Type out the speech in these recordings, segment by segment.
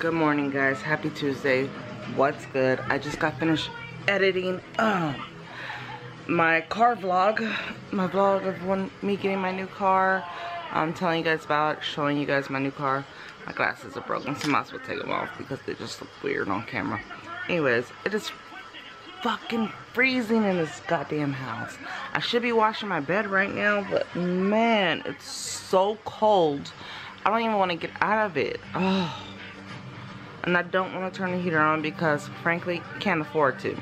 Good morning, guys. Happy Tuesday. What's good? I just got finished editing my car vlog. My vlog of me getting my new car. I'm telling you guys about it, showing you guys my new car. My glasses are broken, so I might as well take them off because they just look weird on camera. Anyways, it is fucking freezing in this goddamn house. I should be washing my bed right now, but man, it's so cold. I don't even want to get out of it. Oh. And I don't want to turn the heater on because, frankly, can't afford to.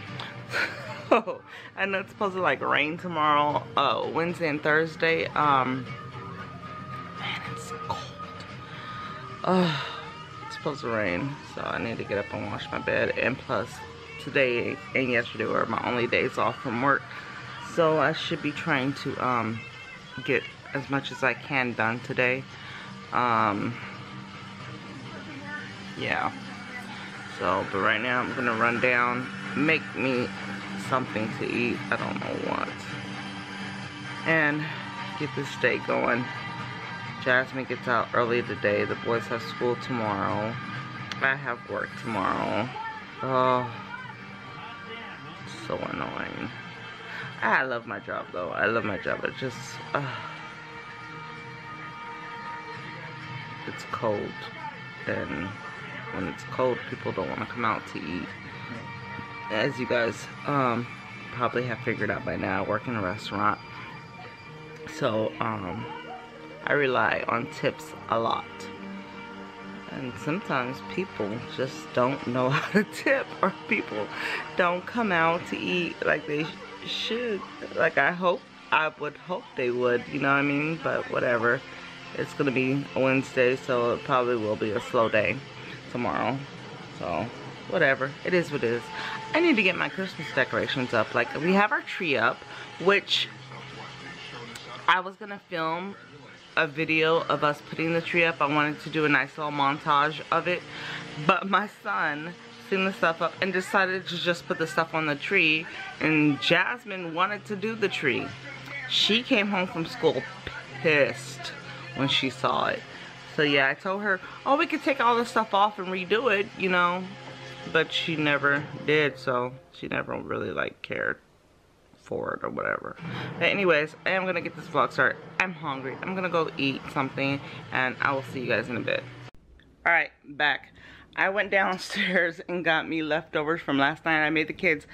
I know it's supposed to like rain tomorrow, Wednesday and Thursday. Man, it's cold. It's supposed to rain, so I need to get up and wash my bed. And plus, today and yesterday were my only days off from work, so I should be trying to get as much as I can done today. Yeah. So, but right now I'm gonna run down, make me something to eat. I don't know what, and get this day going. Jasmine gets out early today. The boys have school tomorrow. I have work tomorrow. Oh, so annoying. I love my job though. I love my job. It just, it's cold, and when it's cold, people don't want to come out to eat. As you guys probably have figured out by now, I work in a restaurant, so I rely on tips a lot. And sometimes people just don't know how to tip, or people don't come out to eat like they should. Like I would hope they would, you know what I mean? But whatever. It's gonna be a Wednesday, so it probably will be a slow day tomorrow. So whatever. It is what it is. I need to get my Christmas decorations up. Like, we have our tree up, which I was gonna film a video of us putting the tree up. I wanted to do a nice little montage of it, but my son seen the stuff up and decided to just put the stuff on the tree, and Jasmine wanted to do the tree. She came home from school pissed when she saw it. So yeah, I told her, oh, we could take all the stuff off and redo it, you know, but she never did, so she never really like cared for it or whatever. But anyways, I am gonna get this vlog started. I'm hungry. I'm gonna go eat something, and I will see you guys in a bit. Alright, back. I went downstairs and got me leftovers from last night. I made the kids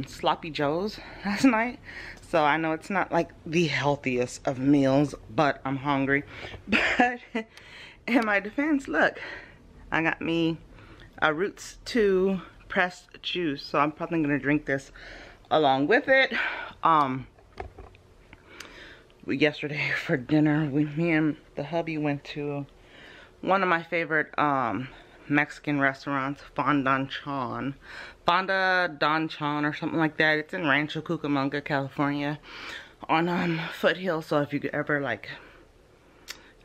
sloppy joes last night, so I know it's not like the healthiest of meals, but I'm hungry. But in my defense, look, I got me a Roots 2 pressed juice, so I'm probably gonna drink this along with it. Yesterday for dinner, me and the hubby went to one of my favorite Mexican restaurants, Fonda Don Chon or something like that. It's in Rancho Cucamonga, California, on Foothill. So if you ever like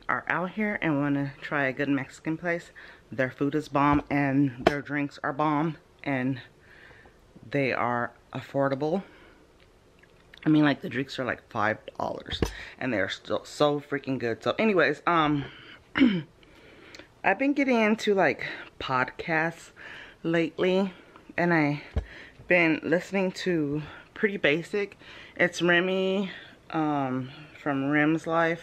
are out here and want to try a good Mexican place, their food is bomb and their drinks are bomb, and they are affordable. I mean, like, the drinks are like $5 and they're still so freaking good. So anyways, I've been getting into like podcasts lately, and I've been listening to Pretty Basic. It's Remy from Rim's Life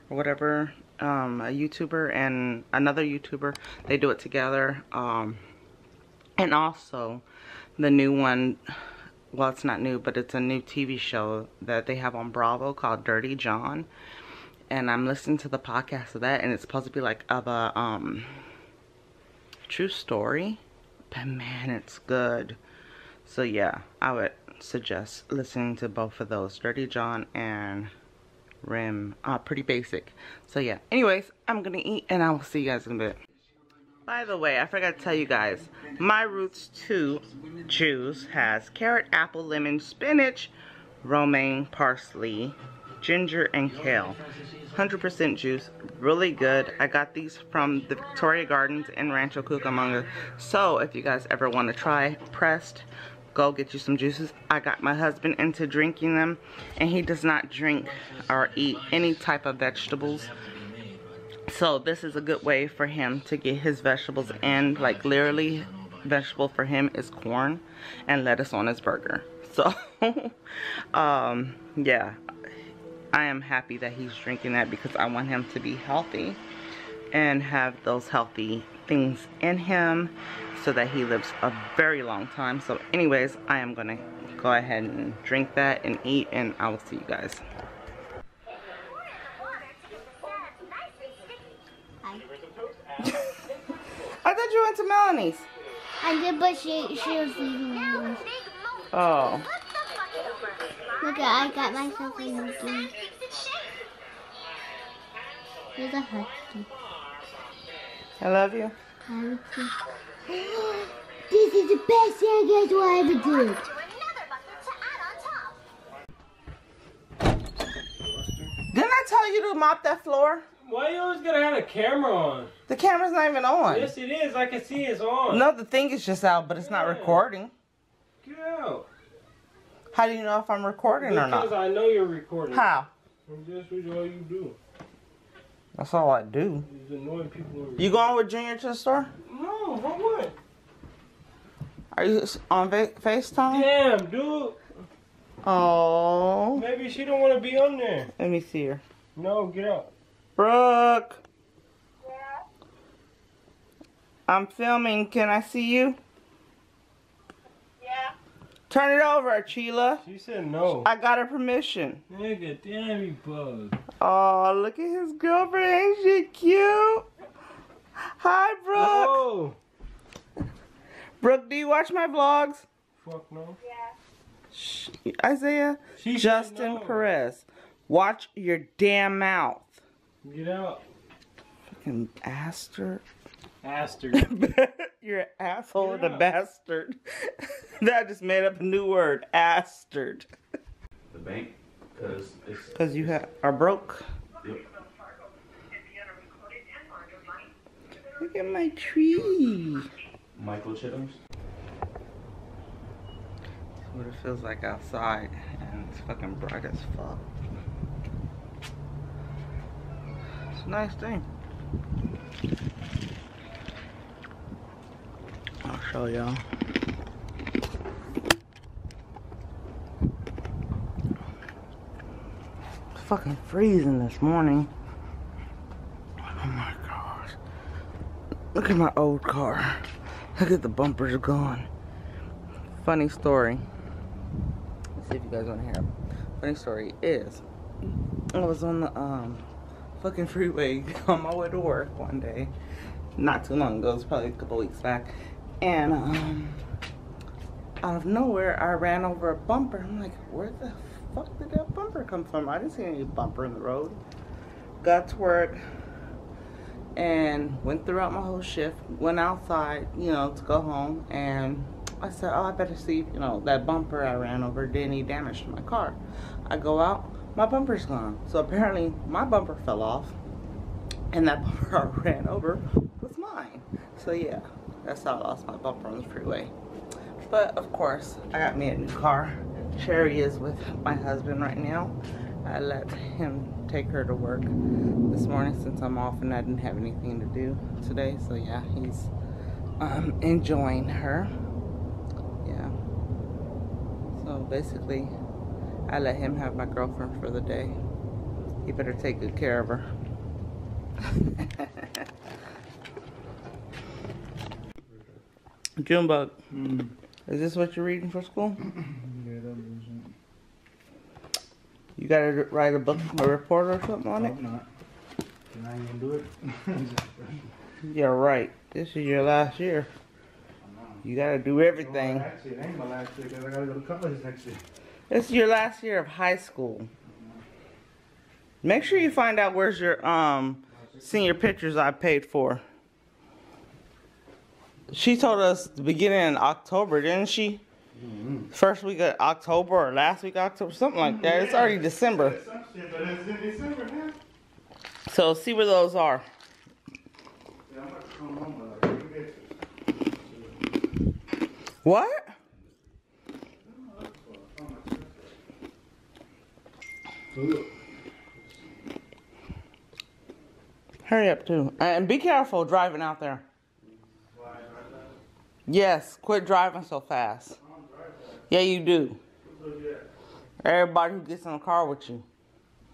or whatever, a YouTuber and another YouTuber. They do it together. And also the new one, well, it's not new, but it's a new TV show that they have on Bravo called Dirty John. And I'm listening to the podcast of that, and it's supposed to be like of a true story, but man, it's good. So yeah, I would suggest listening to both of those, Dirty John and Pretty Basic. So yeah, anyways, I'm gonna eat and I will see you guys in a bit. By the way, I forgot to tell you guys, my Roots 2 juice has carrot, apple, lemon, spinach, romaine, parsley, ginger, and kale. 100% juice, really good. I got these from the Victoria Gardens in Rancho Cucamonga. So if you guys ever want to try pressed, go get you some juices. I got my husband into drinking them, and he does not drink or eat any type of vegetables. So this is a good way for him to get his vegetables in. Like literally, vegetable for him is corn and lettuce on his burger. So yeah, I am happy that he's drinking that because I want him to be healthy and have those healthy things in him so that he lives a very long time. So anyways, I am gonna go ahead and drink that and eat, and I will see you guys. I thought you went to Melanie's. I did, but she was leaving me. Oh. Look, I got myself a new game. There's a husky. I love you. This is the best thing you guys will ever do. Didn't I tell you to mop that floor? Why you always gotta have a camera on? The camera's not even on. Yes, it is. I can see it's on. No, the thing is just out, but it's not recording. Get out. How do you know if I'm recording or not? Because I know you're recording. How? That's all you do. That's all I do. You annoy people. You going with Junior to the store? No, for what? Are you on FaceTime? Damn, dude. Oh. Maybe she don't want to be on there. Let me see her. No, get out. Brooke. Yeah. I'm filming. Can I see you? Yeah. Turn it over, Sheila. She said no. I got her permission. Nigga, damn you bug. Oh, look at his girlfriend. Ain't she cute? Hi, Brooke. Oh. Brooke, do you watch my vlogs? Fuck no. Yeah. Isaiah, She said Justin no. Perez, watch your damn mouth. Get out. Fucking bastard. Bastard. You're an asshole and a Yeah. bastard. That just made up a new word, bastard. The bank, Because you are broke. Yep. Look at my tree. Michael Chittums. That's what it feels like outside, and it's fucking bright as fuck. It's a nice thing. I'll show y'all. It's fucking freezing this morning. Oh my gosh. Look at my old car. Look at the bumpers gone. Funny story. Let's see if you guys want to hear it. Funny story is, I was on the fucking freeway on my way to work one day. Not too long ago. It was probably a couple weeks back. And out of nowhere, I ran over a bumper. I'm like, where the fuck did that bumper come from? I didn't see any bumper in the road. Got to work and went throughout my whole shift. Went outside, you know, to go home. And I said, oh, I better see, you know, that bumper I ran over did any damage to my car. I go out, my bumper's gone. So apparently my bumper fell off. And that bumper I ran over was mine. So yeah, that's how I lost my bumper on the freeway. But of course, I got me a new car. Cherry is with my husband right now. I let him take her to work this morning since I'm off and I didn't have anything to do today. So yeah, he's enjoying her. Yeah. So basically, I let him have my girlfriend for the day. He better take good care of her. Junebug, is this what you're reading for school? Yeah, that was it. You gotta write a book, a report or something on it? Hope not. Then I ain't gonna do it. Yeah, right. This is your last year. You gotta do everything. Well, actually, it ain't my last year because I gotta go to college next year. This is your last year of high school. Make sure you find out where's your senior pictures I paid for. She told us the beginning in October, didn't she? First week of October or last week of October, something like that. It's already December. Some shit, but it's in December now. So see where those are. Yeah, I'm about to come home with like 3 pictures. What? Hurry up, too. And be careful driving out there. Yes, quit driving so fast. Yeah, you do. Everybody who gets in the car with you.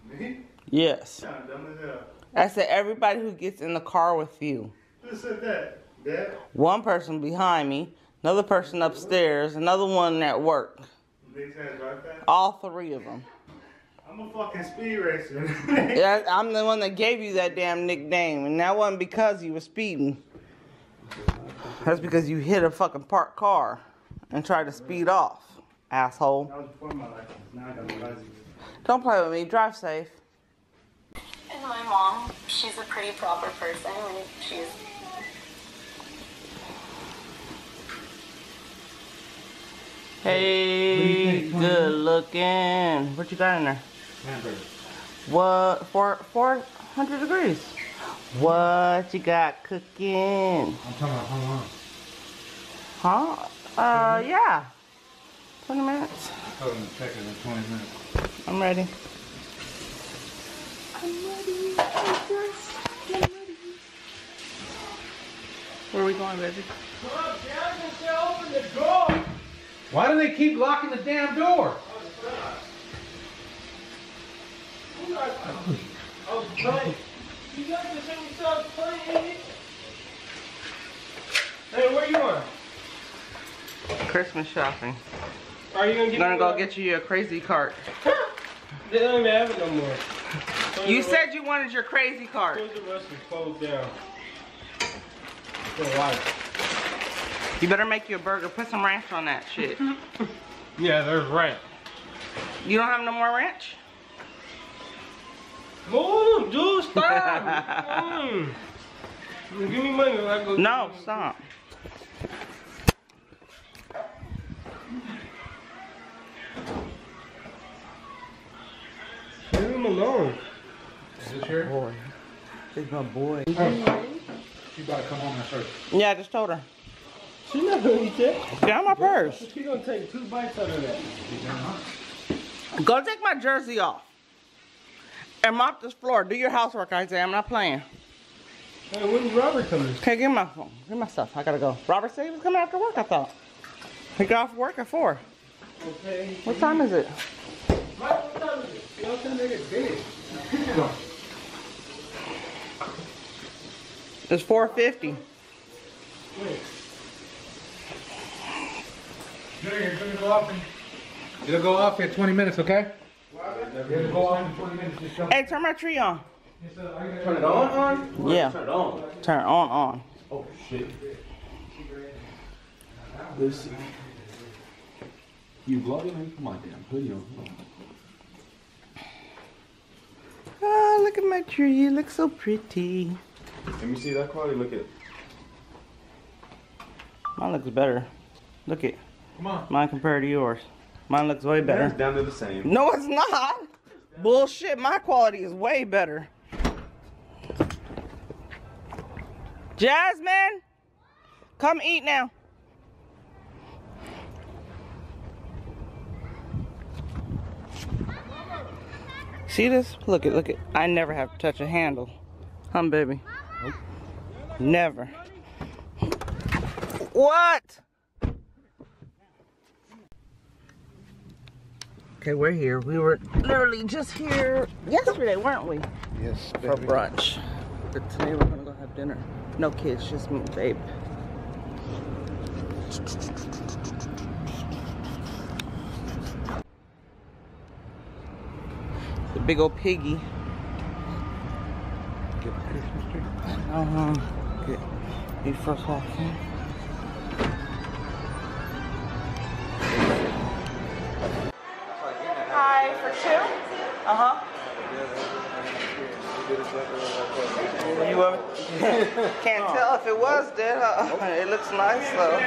Me? Yes. Yeah, dumb as hell. I said everybody who gets in the car with you. Who said that? Dad? One person behind me, another person upstairs, another one at work. Big Sam drive fast? All three of them. I'm a fucking speed racer. Yeah, I'm the one that gave you that damn nickname, and that wasn't because you were speeding. That's because you hit a fucking parked car and tried to speed off, asshole. That was before my license. Now I got my license. Don't play with me. Drive safe. And my mom, she's a pretty proper person. And she's Hey, good looking. What you got in there? What? 400 degrees. What you got cooking? I'm talking about how long? Huh? Yeah. 20 minutes. I told him to check it in 20 minutes. I'm ready. Where are we going, baby? Open the door. Why do they keep locking the damn door? Oh, playing. You guys just let me start playing. Hey, where you going? Christmas shopping. Are you gonna get? I'm gonna go get you your crazy cart. They don't even have it no more. You said you wanted your crazy cart. Toys R Us is closed down. For a while. You better make you a burger. Put some ranch on that shit. Yeah, there's ranch. You don't have no more ranch? Move, dude, stop. Give me money when I go. No, stop. Leave him alone. Is this your? Boy. It's my boy. You gotta come home and search. Yeah, I just told her. She's not gonna eat that. Got my purse. She's gonna take 2 bites out of that. Go take my jersey off. And mop this floor. Do your housework, Isaiah. I'm not playing. Hey, when's Robert coming? Okay, give me my phone. Give me my stuff. I gotta go. Robert said he was coming after work, I thought. He got off work at 4. Okay. What time is it? Mike, what time is it? Y'all trying to get big. It's 4:50. Wait. It'll go off in 20 minutes, okay? It'll go off in 20 minutes. Just Hey, turn my tree on. Turn it on? Yeah. Turn it on. Turn it on. Oh, shit. Listen. You vlogging? Man? Put my damn hoodie on. Oh, look at my tree. You look so pretty. Let me see that quality. Look at it. Mine looks better. Look at Come on. mine compared to yours. Mine looks way It's better. down to the same. No, it's not. Bullshit. My quality is way better. Jasmine, come eat now. See this? Look it. I never have to touch a handle. Baby. Never. What? Okay, we're here. We were literally just here yesterday, weren't we? Yes, For brunch. But today we're gonna go have dinner. No kids, just me and babe. The big old piggy. Get the Christmas tree. Get me first walk in. Hi, for 2? Uh-huh. You can't tell if it was dead. It looks nice though.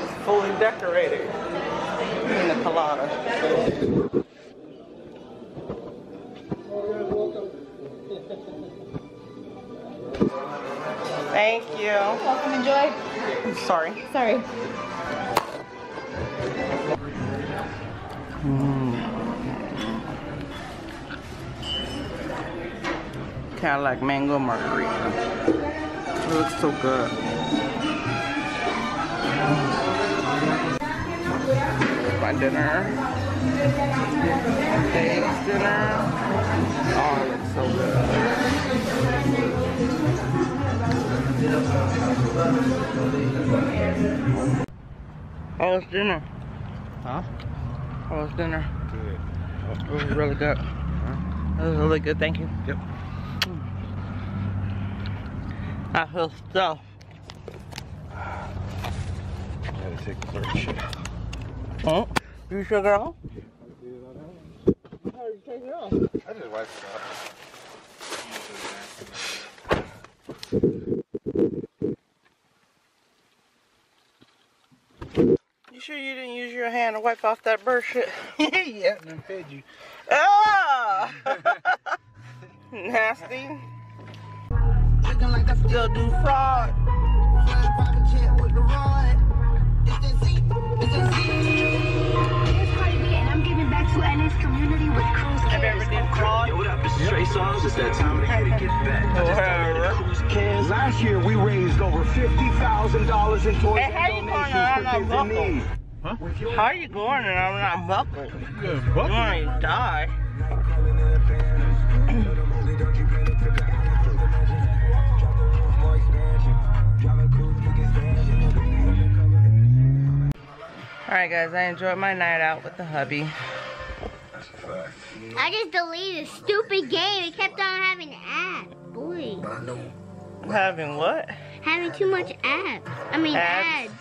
It's fully decorated. In the colada. Thank you. Welcome, enjoy. Sorry. Sorry. kind of like mango margarita. It looks so good. My dinner. Today's dinner. Oh, it looks so good. How was dinner? Huh? How was dinner? Good. It was really good. It was really good, thank you. Yep. I feel stuffed. I had to take the third shit out. Oh, you took it off? How did you take it off? I just wiped it off. You sure you didn't use your hand to wipe off that bird shit? Yeah, and then fed you. Ah! Nasty. Still do fraud. I'm giving back to NS community with cruise Have you ever did fraud? Yo, what up? It's Stray Songs. It's that time of year to get back. I just donated cruise cans. Last year, we raised over $50,000 in towards Hey, how you going and I'm not buckled? Huh? How are you going and I'm not buckled? Yeah, You want me to die? Alright guys, I enjoyed my night out with the hubby. I just deleted a stupid game. It kept on having ads. Boy. Having what? Having too much ads. I mean ads.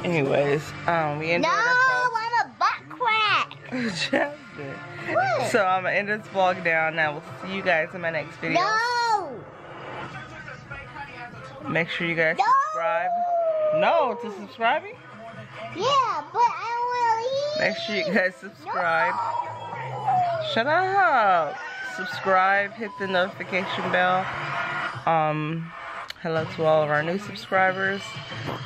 Anyways, we enjoyed No, ourselves. I'm a butt crack. Jasmine. What? So I'm gonna end this vlog now and I will see you guys in my next video. No. Make sure you guys No. subscribe. No, to subscribing? Yeah, but I don't want to leave. Make sure you guys subscribe. Shut up. Subscribe, hit the notification bell. Hello to all of our new subscribers.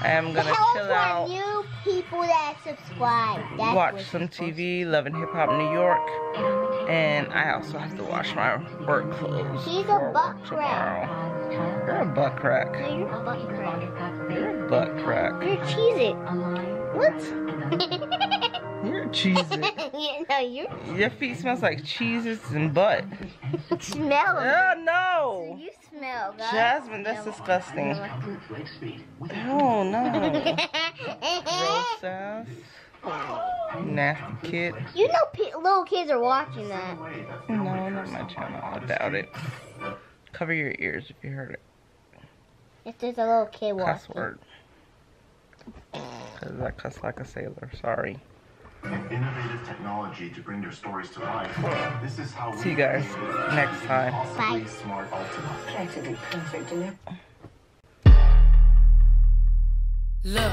I am gonna chill out, New people that subscribe. That's watch what some you're supposed TV, Love and Hip Hop New York, and I also have to wash my work clothes. She's a for butt work crack. tomorrow. You're a butt crack. to. No, you're a butt crack. You're a butt crack. You're cheese What? You're a cheese. No, you're Your feet smells like cheeses and butt. smell. Oh no! You smell, guys. Jasmine, that's disgusting. Oh no. Gross ass. Nasty kid. You know little kids are watching that. No, not my channel. I doubt it. Cover your ears if you heard it. If there's a little kid Cuss watching. word. Because I cuss like a sailor. Sorry. Innovative technology to bring your stories to life. This is how See you guys next time. Bye. Smart Ultima. Practically perfect in it. Look,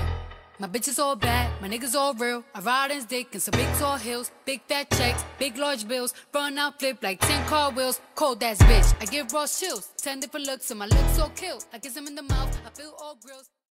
my bitch is all bad, my niggas all real. I ride in dick in some big tall hills, big fat checks, big large bills. Run out, flip like 10 car wheels. Cold ass bitch, I give raw chills. 10 different looks, and my looks so kill. I kiss him in the mouth, I feel all grills.